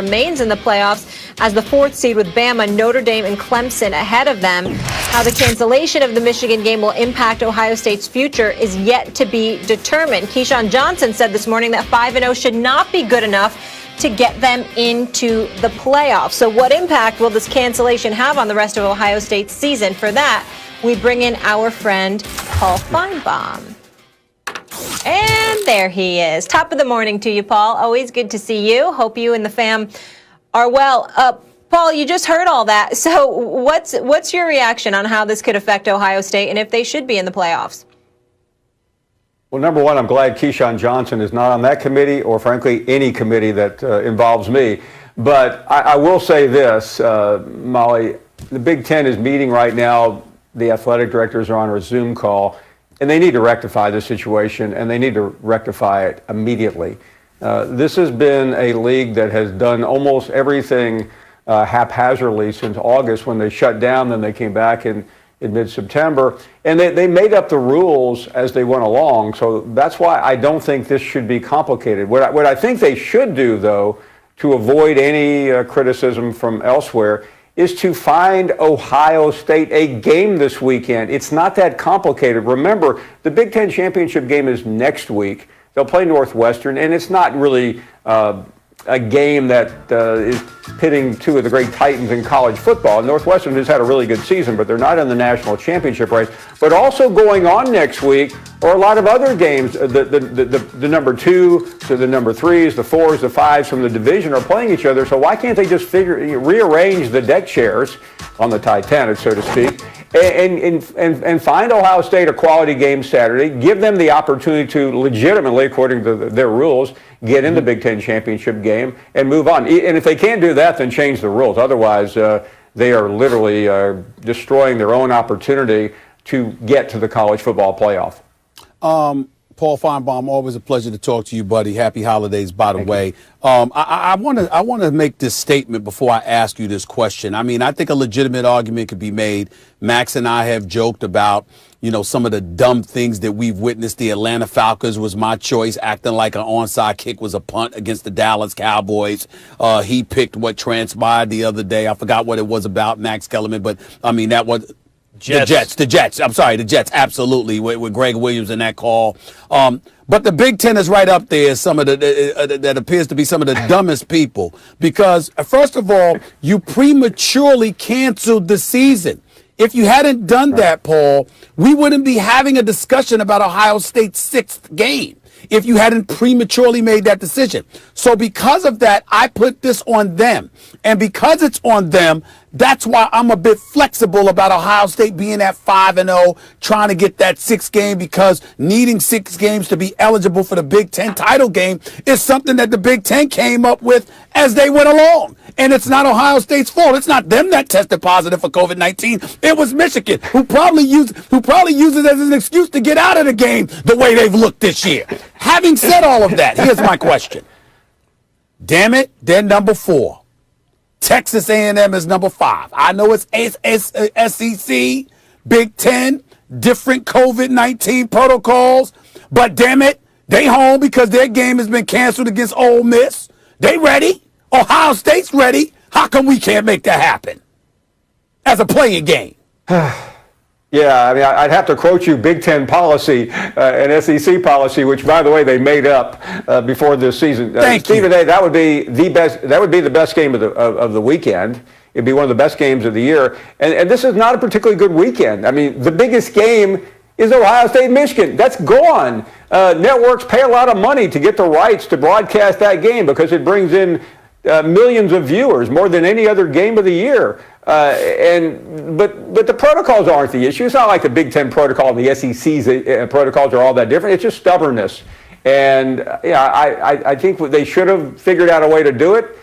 remains in the playoffs as the fourth seed with Bama, Notre Dame, and Clemson ahead of them. How the cancellation of the Michigan game will impact Ohio State's future is yet to be determined. Keyshawn Johnson said this morning that 5-0 should not be good enough to get them into the playoffs. So what impact will this cancellation have on the rest of Ohio State's season? For that, we bring in our friend Paul Feinbaum. And there he is. Top of the morning to you, Paul. Always good to see you. Hope you and the fam are well. Paul, you just heard all that. So what's your reaction on how this could affect Ohio State and if they should be in the playoffs? Well, number one, I'm glad Keyshawn Johnson is not on that committee or, frankly, any committee that involves me. But I will say this, Molly, the Big Ten is meeting right now. The athletic directors are on a Zoom call, and they need to rectify the situation, and they need to rectify it immediately. This has been a league that has done almost everything haphazardly since August when they shut down, then they came back in mid-September, and they made up the rules as they went along. So that's why I don't think this should be complicated. What I think they should do, though, to avoid any criticism from elsewhere, is to find Ohio State a game this weekend. It's not that complicated. Remember, the Big Ten championship game is next week. They'll play Northwestern, and it's not really a game that is pitting two of the great titans in college football. Northwestern has had a really good season, but they're not in the national championship race. But also going on next week are a lot of other games. The number two to the number threes, the fours, the fives from the division are playing each other. So why can't they just rearrange the deck chairs on the Titanic, so to speak, and find Ohio State a quality game Saturday, give them the opportunity to legitimately, according to their rules, get in the Big Ten championship game and move on. And if they can't do that, then change the rules. Otherwise, they are literally destroying their own opportunity to get to the college football playoff. Paul Feinbaum, always a pleasure to talk to you, buddy. Happy holidays, by the way. I want to make this statement before I ask you this question. I mean, I think a legitimate argument could be made. Max and I have joked about, some of the dumb things that we've witnessed. The Atlanta Falcons was my choice, acting like an onside kick was a punt against the Dallas Cowboys. He picked what transpired the other day. I forgot what it was about, Max Kellerman, but I mean, that was the Jets. I'm sorry, the Jets. Absolutely. With Greg Williams in that call. But the Big Ten is right up there as some of that appears to be some of the dumbest people, because first of all, you prematurely canceled the season. If you hadn't done that, Paul, we wouldn't be having a discussion about Ohio State's sixth game if you hadn't prematurely made that decision. So because of that, I put this on them. And because it's on them, that's why I'm a bit flexible about Ohio State being at 5-0, trying to get that sixth game, because needing 6 games to be eligible for the Big Ten title game is something that the Big Ten came up with as they went along. And it's not Ohio State's fault. It's not them that tested positive for COVID-19. It was Michigan, who probably uses it as an excuse to get out of the game the way they've looked this year. Having said all of that, here's my question. Damn it, they're number 4. Texas A&M is number 5. I know it's SEC, Big Ten, different COVID-19 protocols, but damn it, they home because their game has been canceled against Ole Miss. They ready. Ohio State's ready. How come we can't make that happen as a playing game? Yeah, I mean, I'd have to quote you Big Ten policy and SEC policy, which, by the way, they made up before this season. Stephen A., that would be the best. That would be the best game of the weekend. It'd be one of the best games of the year. And this is not a particularly good weekend. I mean, the biggest game is Ohio State, Michigan. That's gone. Networks pay a lot of money to get the rights to broadcast that game because it brings in millions of viewers, more than any other game of the year. But the protocols aren't the issue. It's not like the Big Ten protocol and the SEC's protocols are all that different. It's just stubbornness. And I think they should have figured out a way to do it.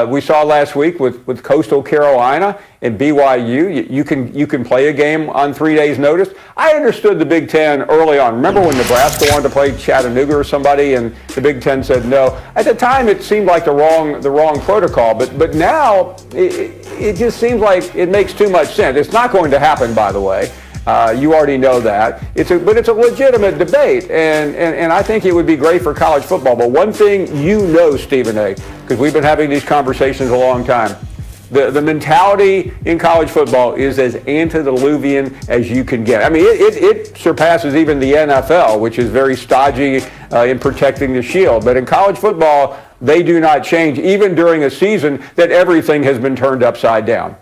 We saw last week with Coastal Carolina and BYU, you can play a game on 3 days' notice. I understood the Big Ten early on. Remember when Nebraska wanted to play Chattanooga or somebody, and the Big Ten said no? At the time, it seemed like the wrong protocol, but now it just seems like it makes too much sense. It's not going to happen, by the way. You already know that. But it's a legitimate debate, and I think it would be great for college football. But one thing you know, Stephen A., because we've been having these conversations a long time, the mentality in college football is as antediluvian as you can get. I mean, it surpasses even the NFL, which is very stodgy in protecting the shield. But in college football, they do not change, even during a season that everything has been turned upside down.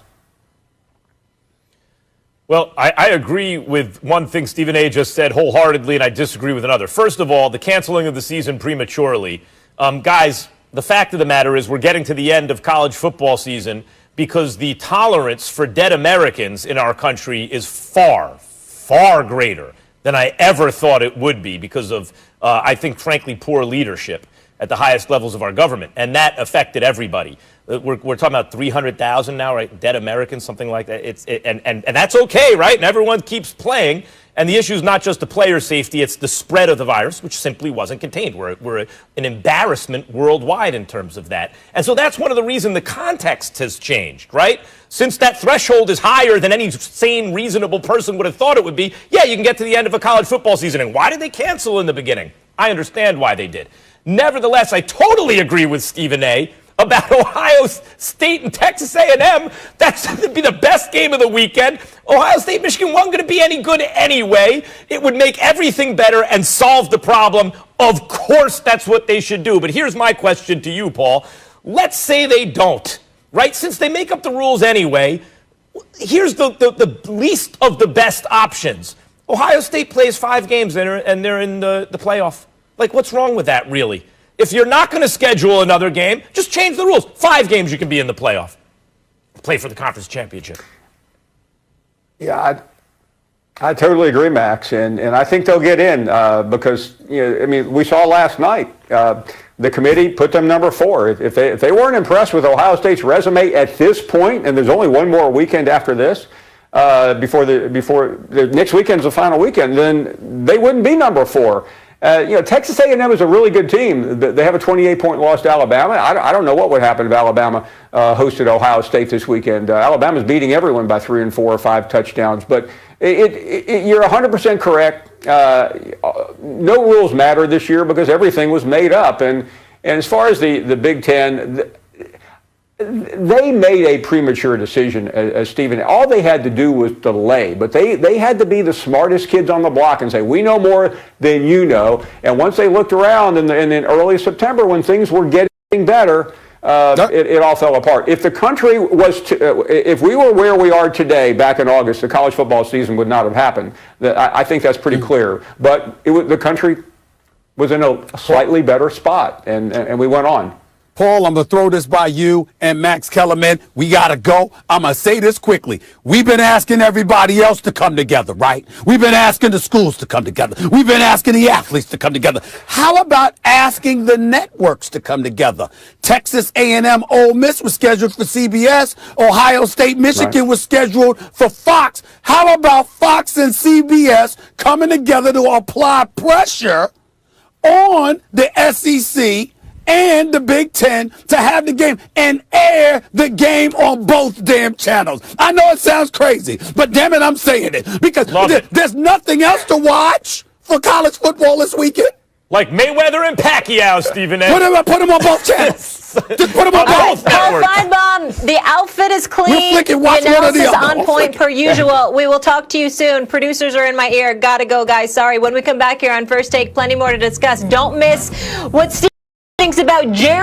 Well, I agree with one thing Stephen A. just said wholeheartedly, and I disagree with another. First of all, the canceling of the season prematurely. Guys, the fact of the matter is we're getting to the end of college football season because the tolerance for dead Americans in our country is far, far greater than I ever thought it would be because of, I think, frankly, poor leadership at the highest levels of our government. And that affected everybody. We're talking about 300,000 now, right? Dead Americans, something like that. And that's okay, right? And everyone keeps playing. And the issue is not just the player safety, it's the spread of the virus, which simply wasn't contained. We're an embarrassment worldwide in terms of that. And so that's one of the reasons the context has changed, right? Since that threshold is higher than any sane, reasonable person would have thought it would be, yeah, you can get to the end of a college football season. And why did they cancel in the beginning? I understand why they did. Nevertheless, I totally agree with Stephen A. about Ohio State and Texas A&M. That's going to be the best game of the weekend. Ohio State, Michigan wasn't going to be any good anyway. It would make everything better and solve the problem. Of course, that's what they should do. But here's my question to you, Paul. Let's say they don't, right? Since they make up the rules anyway, here's the least of the best options. Ohio State plays 5 games and they're in the playoff. Like, what's wrong with that, really? If you're not going to schedule another game, just change the rules. 5 games you can be in the playoff. Play for the conference championship. Yeah, I totally agree, Max, and I think they'll get in because, I mean, we saw last night the committee put them number 4. If they weren't impressed with Ohio State's resume at this point, and there's only one more weekend after this, before the next weekend's the final weekend, then they wouldn't be number 4. Texas A&M is a really good team. They have a 28-point loss to Alabama. I don't know what would happen if Alabama hosted Ohio State this weekend. Alabama's beating everyone by 3 and 4 or 5 touchdowns. But you're 100% correct. No rules matter this year because everything was made up. And as far as the Big Ten, they made a premature decision, as Stephen. All they had to do was delay, but they had to be the smartest kids on the block and say, we know more than you know. And once they looked around in early September when things were getting better, it all fell apart. If the country was, if we were where we are today back in August, the college football season would not have happened. I think that's pretty clear. But the country was in a slightly better spot, and we went on. Paul, I'm going to throw this by you and Max Kellerman. We got to go. I'm going to say this quickly. We've been asking everybody else to come together, right? We've been asking the schools to come together. We've been asking the athletes to come together. How about asking the networks to come together? Texas A&M Ole Miss was scheduled for CBS. Ohio State, Michigan was scheduled for Fox. How about Fox and CBS coming together to apply pressure on the SEC and the Big Ten to have the game and air the game on both damn channels? I know it sounds crazy, but damn it, I'm saying it because there's nothing else to watch for college football this weekend. Like Mayweather and Pacquiao, Stephen A. Put them on both channels. Just put them on both. Paul Feinbaum, the outfit is clean. The analysis is on point per usual. We will talk to you soon. Producers are in my ear. Gotta go, guys. Sorry. When we come back here on First Take, plenty more to discuss. Don't miss what Steve thinks about Jerry